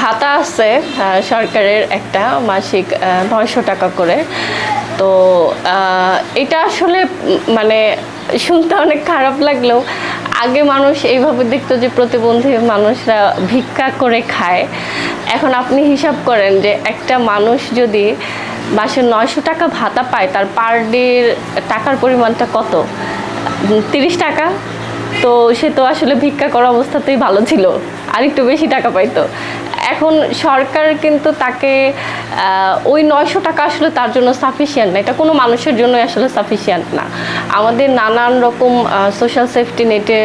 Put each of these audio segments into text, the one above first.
ভাতা আছে সরকারের একটা মাসিক 900 টাকা করে। তো এটা আসলে মানে শুনতে অনেক খারাপ লাগলেও আগে মানুষ এইভাবে দেখতো যে প্রতিবন্ধী মানুষরা ভিক্ষা করে খায়। এখন আপনি হিসাব করেন যে একটা মানুষ যদি মাসে 900 টাকা ভাতা পায়, তার পার ডে টাকার পরিমাণটা কত? 30 টাকা। তো সে তো আসলে ভিক্ষা করা অবস্থাতেই ভালো ছিল, আর একটু বেশি টাকা পাইতো। এখন সরকার কিন্তু তাকে ওই 900 টাকা আসলে তার জন্য সাফিসিয়েন্ট না, এটা কোনো মানুষের জন্য আসলে সাফিসিয়েন্ট না। আমাদের নানান রকম সোশ্যাল সেফটি নেটে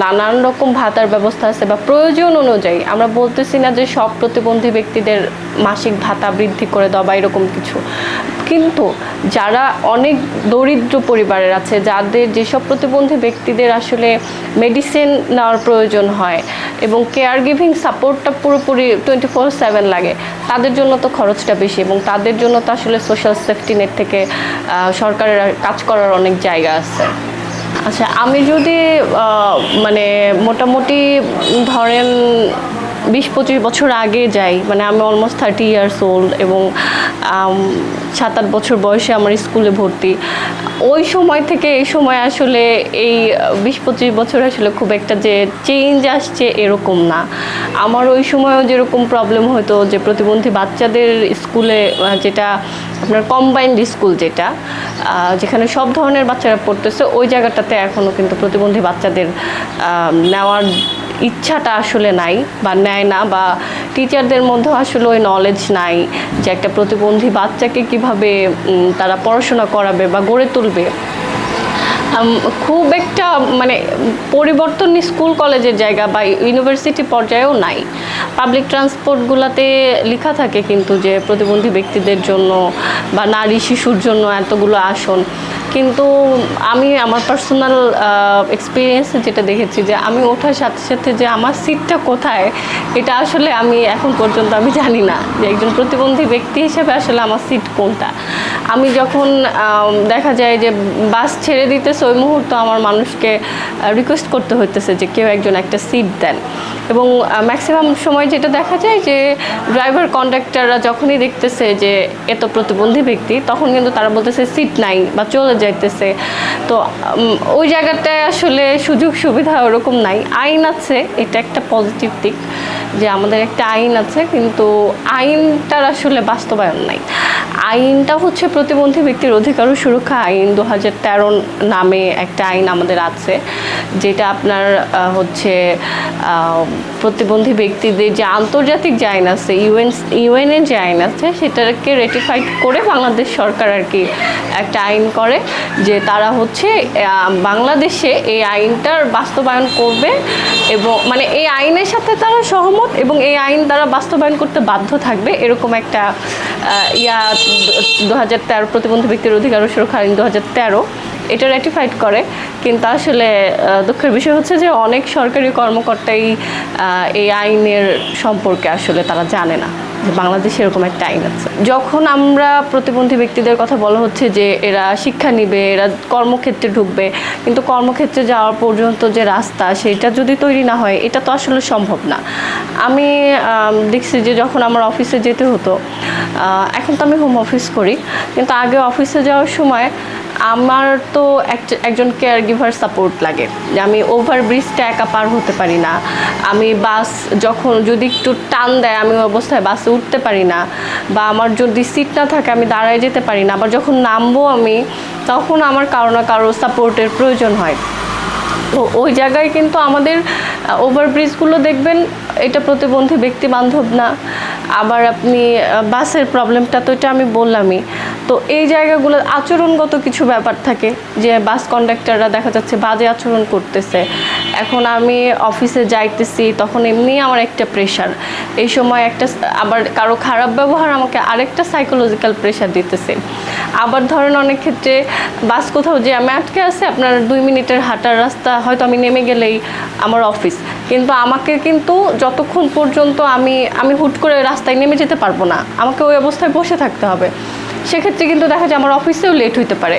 নানান রকম ভাতার ব্যবস্থা আছে, বা প্রয়োজন অনুযায়ী। আমরা বলতেছি না যে সব প্রতিবন্ধী ব্যক্তিদের মাসিক ভাতা বৃদ্ধি করে দেওয়া বা এরকম কিছু, কিন্তু যারা অনেক দরিদ্র পরিবারের আছে, যাদের যেসব প্রতিবন্ধী ব্যক্তিদের আসলে মেডিসিন নেওয়ার প্রয়োজন হয় এবং কেয়ার গিভিং সাপোর্টটা পুরোপুরি 24/7 লাগে, তাদের জন্য তো খরচটা বেশি, এবং তাদের জন্য তো আসলে সোশ্যাল সেফটি নেট থেকে সরকারের কাজ করার অনেক জায়গা আছে। আচ্ছা, আমি যদি মানে মোটামুটি ধরেন 20-25 বছর আগে যাই, মানে আমি অলমোস্ট 30 ইয়ার্স ওল্ড, এবং 7-8 বছর বয়সে আমার স্কুলে ভর্তি। ওই সময় থেকে এই সময় আসলে এই 20-25 বছর আসলে খুব একটা যে চেঞ্জ আসছে এরকম না। আমার ওই সময়ও যেরকম প্রবলেম হতো যে প্রতিবন্ধী বাচ্চাদের স্কুলে, যেটা আপনার কম্বাইন্ড স্কুল, যেখানে সব ধরনের বাচ্চারা পড়তেছে, ওই জায়গাটাতে এখনও কিন্তু প্রতিবন্ধী বাচ্চাদের নেওয়ার ইচ্ছাটা আসলে নাই, বা নেয় না, বা টিচারদের মধ্যেও আসলে ওই নলেজ নাই যে একটা প্রতিবন্ধী বাচ্চাকে কিভাবে তারা পড়াশোনা করাবে বা গড়ে তুলবে। খুব একটা মানে পরিবর্তন স্কুল কলেজের জায়গা বা ইউনিভার্সিটি পর্যায়েও নাই। পাবলিক ট্রান্সপোর্টগুলোতে লেখা থাকে কিন্তু যে প্রতিবন্ধী ব্যক্তিদের জন্য বা নারী শিশুর জন্য এতগুলো আসন, কিন্তু আমি আমার পার্সোনাল এক্সপিরিয়েন্সে যেটা দেখেছি যে আমি ওঠার সাথে সাথে যে আমার সিটটা কোথায়, এটা আসলে আমি এখন পর্যন্ত আমি জানি না যে একজন প্রতিবন্ধী ব্যক্তি হিসেবে আসলে আমার সিট কোনটা। আমি যখন দেখা যায় যে বাস ছেড়ে দিতেছে, ওই মুহূর্তে আমার মানুষকে রিকোয়েস্ট করতে হইতেছে যে কেউ একজন একটা সিট দেন। এবং ম্যাক্সিমাম সময় যেটা দেখা যায় যে ড্রাইভার কন্ডাক্টররা যখনই দেখতেছে যে এত প্রতিবন্ধী ব্যক্তি, তখন কিন্তু তারা বলতেছে সিট নাই বা চলে যাইতেছে। তো ওই জায়গাটায় আসলে সুযোগ সুবিধা ওরকম নাই। আইন আছে, এটা একটা পজিটিভ দিক যে আমাদের একটা আইন আছে, কিন্তু আইনটার আসলে বাস্তবায়ন নাই। আইনটা হচ্ছে প্রতিবন্ধী ব্যক্তির অধিকার ও সুরক্ষা আইন 2013 নামে একটা আইন আমাদের আছে, যেটা আপনার হচ্ছে প্রতিবন্ধী ব্যক্তিদের যে আন্তর্জাতিক যে আইন আছে, ইউএনের যে আইন আছে, সেটাকে রেটিফাইড করে বাংলাদেশ সরকার আর কি একটা আইন করে যে তারা হচ্ছে বাংলাদেশে এই আইনটার বাস্তবায়ন করবে, এবং মানে এই আইনের সাথে তারা সহমত এবং এই আইন তারা বাস্তবায়ন করতে বাধ্য থাকবে, এরকম একটা 2013 প্রতিবন্ধী ব্যক্তির অধিকার ও সুরক্ষা আইন 2013 এটা রেটিফাইড করে। কিন্তু আসলে দুঃখের বিষয় হচ্ছে যে অনেক সরকারি কর্মকর্তাই এই আইনের সম্পর্কে আসলে তারা জানে না যে বাংলাদেশে এরকম একটা আইন আছে। যখন আমরা প্রতিবন্ধী ব্যক্তিদের কথা বলা হচ্ছে যে এরা শিক্ষা নিবে, এরা কর্মক্ষেত্রে ঢুকবে, কিন্তু কর্মক্ষেত্রে যাওয়ার পর্যন্ত যে রাস্তা, সেটা যদি তৈরি না হয়, এটা তো আসলে সম্ভব না। আমি দেখছি যে যখন আমার অফিসে যেতে হতো, এখন তো আমি হোম অফিস করি, কিন্তু আগে অফিসে যাওয়ার সময় আমার তো একজন কেয়ার গিভার সাপোর্ট লাগে, যে আমি ওভারব্রিজটা একা পার হতে পারি না, আমি বাস যখন যদি একটু টান দেয় আমি ওই অবস্থায় বাসে উঠতে পারি না, বা আমার যদি সিট না থাকে আমি দাঁড়ায় যেতে পারি না, আবার যখন নামবো আমি, তখন আমার কারো না কারো সাপোর্টের প্রয়োজন হয়। তো ওই জায়গায় কিন্তু আমাদের ওভারব্রিজগুলো দেখবেন এটা প্রতিবন্ধী ব্যক্তি বান্ধব না। আবার আপনি বাসের প্রবলেমটা তো এটা আমি বললামই। তো এই জায়গাগুলো আচরণগত কিছু ব্যাপার থাকে যে বাস কন্ডাক্টররা দেখা যাচ্ছে বাজে আচরণ করতেছে। এখন আমি অফিসে যাইতেছি, তখন এমনি আমার একটা প্রেশার, এই সময় একটা আবার কারো খারাপ ব্যবহার আমাকে আরেকটা সাইকোলজিক্যাল প্রেশার দিতেছে। আবার ধরেন অনেক ক্ষেত্রে বাস কোথাও যে আমি আটকে আছে, আপনার 2 মিনিটের হাঁটার রাস্তা, হয়তো আমি নেমে গেলেই আমার অফিস, কিন্তু আমাকে কিন্তু যতক্ষণ পর্যন্ত আমি হুট করে রাস্তায় নেমে যেতে পারবো না, আমাকে ওই অবস্থায় বসে থাকতে হবে। সেক্ষেত্রে কিন্তু দেখা যায় আমার অফিসেও লেট হইতে পারে।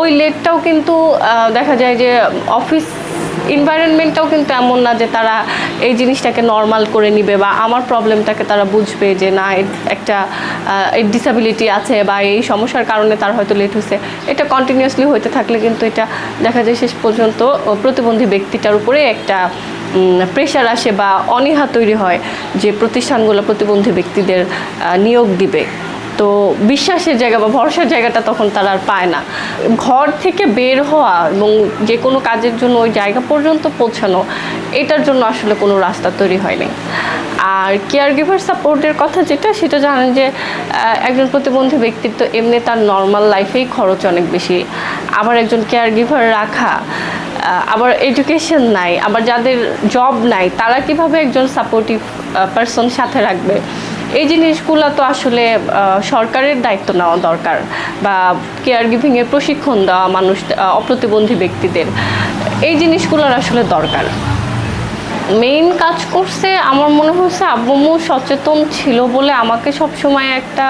ওই লেটটাও কিন্তু দেখা যায় যে অফিস এনভায়রনমেন্টটাও কিন্তু এমন না যে তারা এই জিনিসটাকে নর্মাল করে নিবে বা আমার প্রবলেমটাকে তারা বুঝবে যে না একটা ডিসেবিলিটি আছে বা এই সমস্যার কারণে তার হয়তো লেট হয়েছে। এটা কন্টিনিউয়াসলি হতে থাকলে কিন্তু এটা দেখা যায় শেষ পর্যন্ত প্রতিবন্ধী ব্যক্তিটার উপরে একটা প্রেশার আসে বা অনীহা তৈরি হয় যে প্রতিষ্ঠানগুলো প্রতিবন্ধী ব্যক্তিদের নিয়োগ দিবে। তো বিশ্বাসের জায়গা বা ভরসার জায়গাটা তখন তারা আর পায় না। ঘর থেকে বের হওয়া এবং যে কোনো কাজের জন্য ওই জায়গা পর্যন্ত পৌঁছানো, এটার জন্য আসলে কোনো রাস্তা তৈরি হয়নি। আর কেয়ার গিভার সাপোর্টের কথা যেটা, সেটা জানেন যে একজন প্রতিবন্ধী ব্যক্তির তো এমনি তার নর্মাল লাইফেই খরচ অনেক বেশি, আবার একজন কেয়ার গিভার রাখা, আবার এডুকেশন নাই, আবার যাদের জব নাই তারা কিভাবে একজন সাপোর্টিভ পারসন সাথে রাখবে, এই জিনিসগুলো তো আসলে সরকারের দায়িত্ব নেওয়া দরকার, বা কেয়ার গিভিংয়ের প্রশিক্ষণ দেওয়া মানুষ অপ্রতিবন্ধী ব্যক্তিদের, এই জিনিসগুলোর আসলে দরকার। মেইন কাজ করছে আমার মনে হচ্ছে আব্বু আম্মু সচেতন ছিল বলে আমাকে সবসময় একটা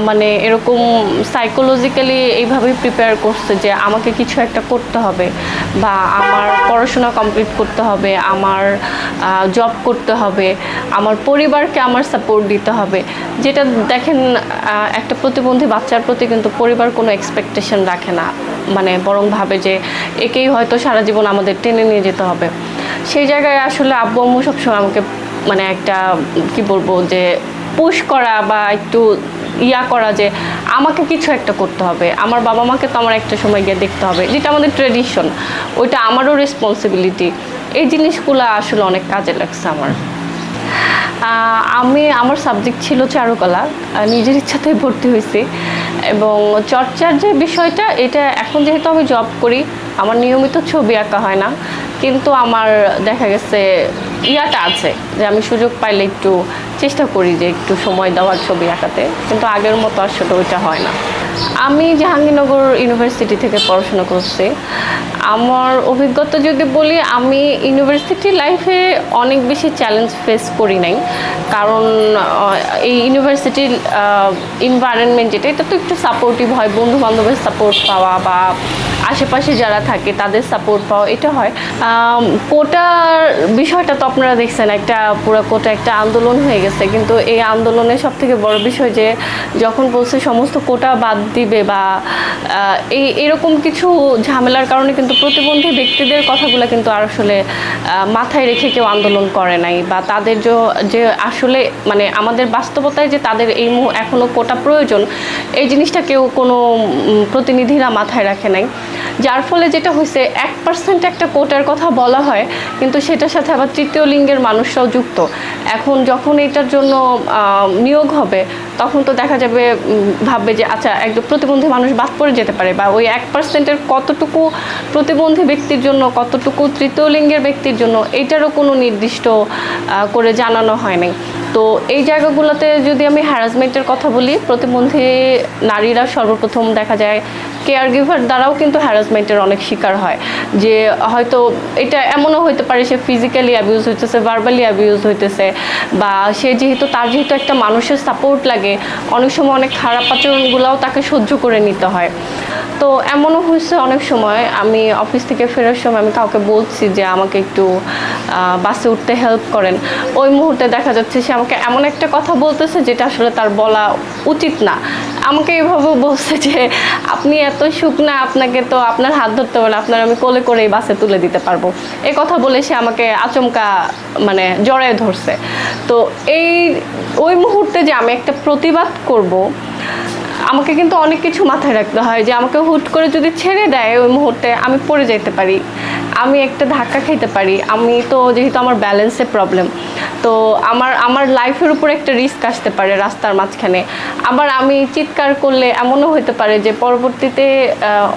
মানে এরকম সাইকোলজিক্যালি এইভাবেই প্রিপেয়ার করছে যে আমাকে কিছু একটা করতে হবে, বা আমার পড়াশোনা কমপ্লিট করতে হবে, আমার জব করতে হবে, আমার পরিবারকে আমার সাপোর্ট দিতে হবে। যেটা দেখেন একটা প্রতিবন্ধী বাচ্চার প্রতি কিন্তু পরিবার কোনো এক্সপেকটেশন রাখে না, মানে বরং ভাবে যে একেই হয়তো সারা জীবন আমাদের টেনে নিয়ে যেতে হবে। সেই জায়গায় আসলে আব্বু আম্মু সবসময় আমাকে মানে একটা কি বলবো যে পুশ করা বা একটু করা যে আমাকে কিছু একটা করতে হবে, আমার বাবা মাকে তো আমার একটা সময় গিয়ে দেখতে হবে, যেটা আমাদের ট্রেডিশন, ওইটা আমারও রেসপন্সিবিলিটি। এই জিনিসগুলো আসলে অনেক কাজে লাগছে আমার। আমার সাবজেক্ট ছিল চারুকলা, নিজের ইচ্ছাতেই ভর্তি হয়েছি। এবং চর্চার যে বিষয়টা, এটা এখন যেহেতু আমি জব করি, আমার নিয়মিত ছবি আঁকা হয় না, কিন্তু আমার দেখা গেছে আছে যে আমি সুযোগ পাইলে একটু চেষ্টা করি যে একটু সময় দেওয়ার ছবি আঁকাতে, কিন্তু আগের মতো আসলে ওইটা হয় না। আমি জাহাঙ্গীরনগর ইউনিভার্সিটি থেকে পড়াশোনা করছি। আমার অভিজ্ঞতা যদি বলি, আমি ইউনিভার্সিটি লাইফে অনেক বেশি চ্যালেঞ্জ ফেস করি নাই, কারণ এই ইউনিভার্সিটির এনভায়রনমেন্ট যেটা, এটা তো একটু সাপোর্টিভ হয়, বন্ধু বান্ধবের সাপোর্ট পাওয়া বা আশেপাশে যারা থাকে তাদের সাপোর্ট পাওয়া, এটা হয়। কোটার বিষয়টা তো আপনারা দেখছেন, একটা পুরো কোটা একটা আন্দোলন হয়ে গেছে, কিন্তু এই আন্দোলনের সবথেকে বড় বিষয় যে যখন বলছে সমস্ত কোটা বাদ দিবে বা এরকম কিছু ঝামেলার কারণে কিন্তু প্রতিবন্ধী ব্যক্তিদের কথাগুলো কিন্তু আর আসলে মাথায় রেখে কেউ আন্দোলন করে নাই, বা তাদের যে আসলে মানে আমাদের বাস্তবতায় যে তাদের এই এখনও কোটা প্রয়োজন, এই জিনিসটা কেউ কোনো প্রতিনিধিরা মাথায় রাখে নাই। যার ফলে যেটা হয়েছে 1% একটা কোটার কথা বলা হয়, কিন্তু সেটার সাথে আবার তৃতীয় লিঙ্গের মানুষরাও যুক্ত। এখন যখন এটার জন্য নিয়োগ হবে, তখন তো দেখা যাবে ভাববে যে আচ্ছা একজন প্রতিবন্ধী মানুষ বাদ পড়ে যেতে পারে, বা ওই 1%-এর কতটুকু প্রতিবন্ধী ব্যক্তির জন্য, কতটুকু তৃতীয় লিঙ্গের ব্যক্তির জন্য, এইটারও কোনো নির্দিষ্ট করে জানানো হয় নাই। তো এই জায়গাগুলোতে যদি আমি হ্যারাসমেন্টের কথা বলি, প্রতিবন্ধী নারীরা সর্বপ্রথম দেখা যায় কেয়ার গিভার দ্বারাও কিন্তু হ্যারাসমেন্টের অনেক শিকার হয়, যে হয়তো এটা এমনও হতে পারে সে ফিজিক্যালি অ্যাবিউজ হইতেছে, ভার্বালি অ্যাবিউজ হইতেছে, বা সে তার যেহেতু একটা মানুষের সাপোর্ট লাগে, অনেক সময় অনেক খারাপ আচরণগুলোও তাকে সহ্য করে নিতে হয়। তো এমনও হয়েছে অনেক সময় আমি অফিস থেকে ফেরার সময় আমি কাউকে বলছি যে আমাকে একটু বাসে উঠতে হেল্প করেন, ওই মুহূর্তে দেখা যাচ্ছে সে আমাকে এমন একটা কথা বলতেছে যেটা আসলে তার বলা উচিত না। আমাকে এইভাবে বলছে যে আপনি এত শুকনা, আপনাকে তো আপনার হাত ধরতে হবে না, আপনার আমি কোলে করে এই বাসে তুলে দিতে পারবো, এই কথা বলে সে আমাকে আচমকা মানে জড়ায় ধরছে। তো ওই মুহূর্তে যে আমি একটা প্রতিবাদ করব, আমাকে কিন্তু অনেক কিছু মাথায় রাখতে হয়, যে আমাকে হুট করে যদি ছেড়ে দেয় ওই মুহূর্তে আমি পড়ে যেতে পারি, আমি একটা ধাক্কা খেতে পারি, আমি তো যেহেতু আমার ব্যালেন্সের প্রবলেম, তো আমার লাইফের উপর একটা রিস্ক আসতে পারে রাস্তার মাঝখানে। আবার আমি চিৎকার করলে এমনও হতে পারে যে পরবর্তীতে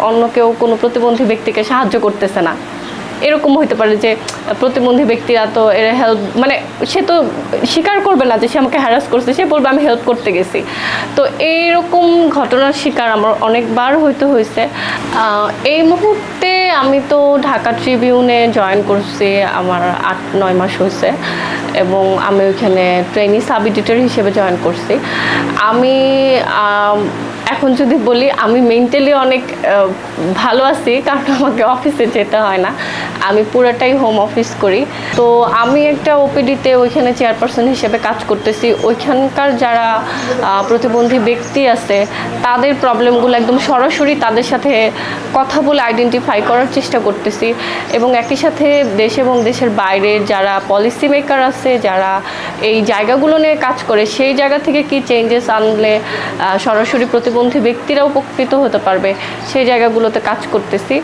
অন্য কেউ কোনো প্রতিবন্ধী ব্যক্তিকে সাহায্য করতেছে না, এরকম হতে পারে যে প্রতিবন্ধী ব্যক্তিরা তো এরা হেল্প, মানে সে তো স্বীকার করবে না যে সে আমাকে হ্যারাস করছে, সে বলবে আমি হেল্প করতে গেছি। তো এইরকম ঘটনার শিকার আমার অনেকবার হয়েছে। এই মুহূর্তে আমি তো ঢাকা ট্রিবিউনে জয়েন করছি, আমার 8-9 মাস হয়েছে, এবং আমি ওইখানে ট্রেনি সাব এডিটর হিসেবে জয়েন করছি। আমি এখন যদি বলি আমি মেন্টালি অনেক ভালো আছি, কারণ আমাকে অফিসে যেতে হয় না, আমি পুরোটাই হোম অফিস করি। তো আমি একটা ওপিডিতে ওইখানে চেয়ারপারসন হিসেবে কাজ করতেছি। ওইখানকার যারা প্রতিবন্ধী ব্যক্তি আছে তাদের প্রবলেমগুলো একদম সরাসরি তাদের সাথে কথা বলে আইডেন্টিফাই করার চেষ্টা করতেছি, এবং একই সাথে দেশ এবং দেশের বাইরের যারা পলিসি মেকার আছে, যারা এই জায়গাগুলো নিয়ে কাজ করে, সেই জায়গা থেকে কি চেঞ্জেস আনলে সরাসরি প্রতিবন্ধী ব্যক্তিরা উপকৃত হতে পারবে সেই জায়গাগুলোতে কাজ করতেছি।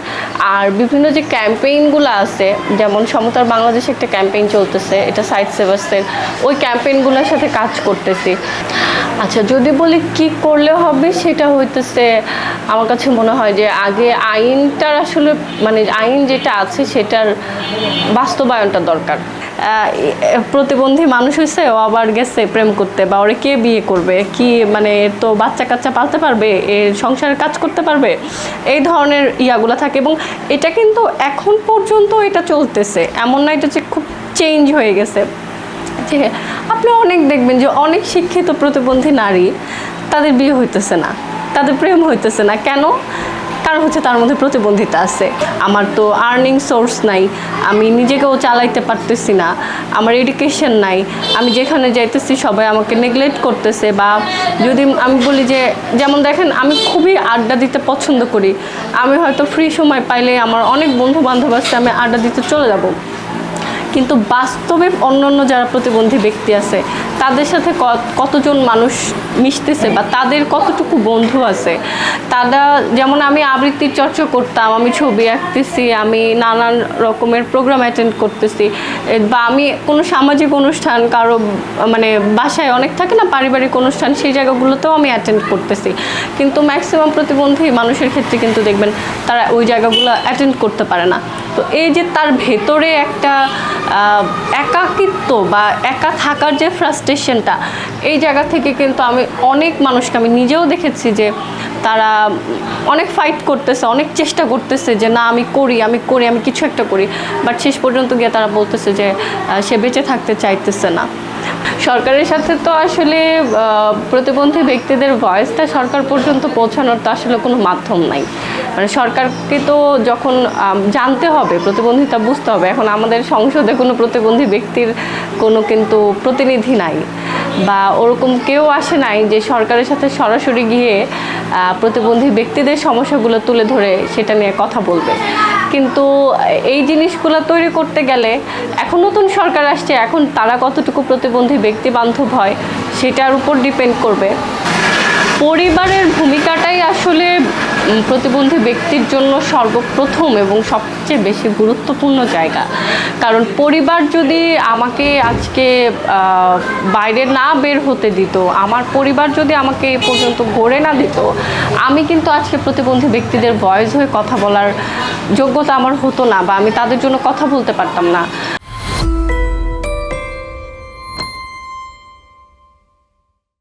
আর বিভিন্ন যে ক্যাম্পেইনগুলো আছে, যেমন সমতার বাংলাদেশে একটা ক্যাম্পেইন চলতেছে, এটা সাইড সেভার্সের, ওই ক্যাম্পেইনগুলোর সাথে কাজ করতেছি। আচ্ছা, যদি বলি কি করলে হবে, সেটা হইতেছে আমার কাছে মনে হয় যে আগে আইনটার আসলে মানে আইন যেটা আছে সেটার বাস্তবায়নটা দরকার। প্রতিবন্ধী মানুষ হয়েছে, ও আবার গেছে প্রেম করতে, বা ওরে কে বিয়ে করবে, কি মানে তো বাচ্চা কাচ্চা পালতে পারবে, এর সংসারের কাজ করতে পারবে, এই ধরনের ইয়াগুলো থাকে। এবং এটা কিন্তু এখন পর্যন্ত এটা চলতেছে, এমন না এটা যে খুব চেঞ্জ হয়ে গেছে। যে আপনি অনেক দেখবেন যে অনেক শিক্ষিত প্রতিবন্ধী নারী, তাদের বিয়ে হইতেছে না, তাদের প্রেম হইতেছে না। কেন? কারণ হচ্ছে তার মধ্যে প্রতিবন্ধিতা আছে। আমার তো আর্নিং সোর্স নাই, আমি নিজেকেও চালাইতে পারতেছি না, আমার এডুকেশন নাই, আমি যেখানে যাইতেছি সবাই আমাকে নেগলেক্ট করতেছে। বা যদি আমি বলি যে, যেমন দেখেন আমি খুবই আড্ডা দিতে পছন্দ করি, আমি হয়তো ফ্রি সময় পাইলে আমার অনেক বন্ধু বান্ধব আছে, আমি আড্ডা দিতে চলে যাব, কিন্তু বাস্তবে অন্যান্য যারা প্রতিবন্ধী ব্যক্তি আছে তাদের সাথে কতজন মানুষ মিশতেছে বা তাদের কতটুকু বন্ধু আছে। তারা যেমন, আমি আবৃত্তির চর্চা করতাম, আমি ছবি আঁকতেছি, আমি নানান রকমের প্রোগ্রাম অ্যাটেন্ড করতেছি, বা আমি কোনো সামাজিক অনুষ্ঠান, কারো মানে বাসায় অনেক থাকে না পারিবারিক অনুষ্ঠান, সেই জায়গাগুলোতেও আমি অ্যাটেন্ড করতেছি। কিন্তু ম্যাক্সিমাম প্রতিবন্ধী মানুষের ক্ষেত্রে কিন্তু দেখবেন তারা ওই জায়গাগুলো অ্যাটেন্ড করতে পারে না। তো এই যে তার ভেতরে একটা একাকিত্ব বা একা থাকার যে ফ্রাস্ট্রেশনটা, এই জায়গা থেকে কিন্তু আমি অনেক মানুষকে আমি নিজেও দেখেছি যে তারা অনেক ফাইট করতেছে, অনেক চেষ্টা করতেছে যে না আমি করি, আমি কিছু একটা করি, বাট শেষ পর্যন্ত গিয়ে তারা বলতেছে যে সে বেঁচে থাকতে চাইতেছে না। সরকারের সাথে তো আসলে প্রতিবন্ধী ব্যক্তিদের ভয়েসটা সরকার পর্যন্ত পৌঁছানোর তো আসলে কোনো মাধ্যম নাই। মানে সরকারকে তো যখন জানতে হবে, প্রতিবন্ধিতা বুঝতে হবে। এখন আমাদের সংসদে কোনো প্রতিবন্ধী ব্যক্তির কোনো কিন্তু প্রতিনিধি নাই, বা ওরকম কেউ আসে নাই যে সরকারের সাথে সরাসরি গিয়ে প্রতিবন্ধী ব্যক্তিদের সমস্যাগুলো তুলে ধরে সেটা নিয়ে কথা বলবে। কিন্তু এই জিনিসগুলো তৈরি করতে গেলে এখন নতুন সরকার আসছে, এখন তারা কতটুকু প্রতিবন্ধী ব্যক্তি বান্ধব হয় সেটার উপর ডিপেন্ড করবে। পরিবারের ভূমিকাটাই আসলে প্রতিবন্ধী ব্যক্তির জন্য সর্বপ্রথম এবং সবচেয়ে বেশি গুরুত্বপূর্ণ জায়গা। কারণ পরিবার যদি আমাকে আজকে বাইরে না বের হতে দিত, আমার পরিবার যদি আমাকে এ পর্যন্ত গড়ে না দিত, আমি কিন্তু আজকে প্রতিবন্ধী ব্যক্তিদের ভয়েস হয়ে কথা বলার যোগ্যতা আমার হতো না, বা আমি তাদের জন্য কথা বলতে পারতাম না।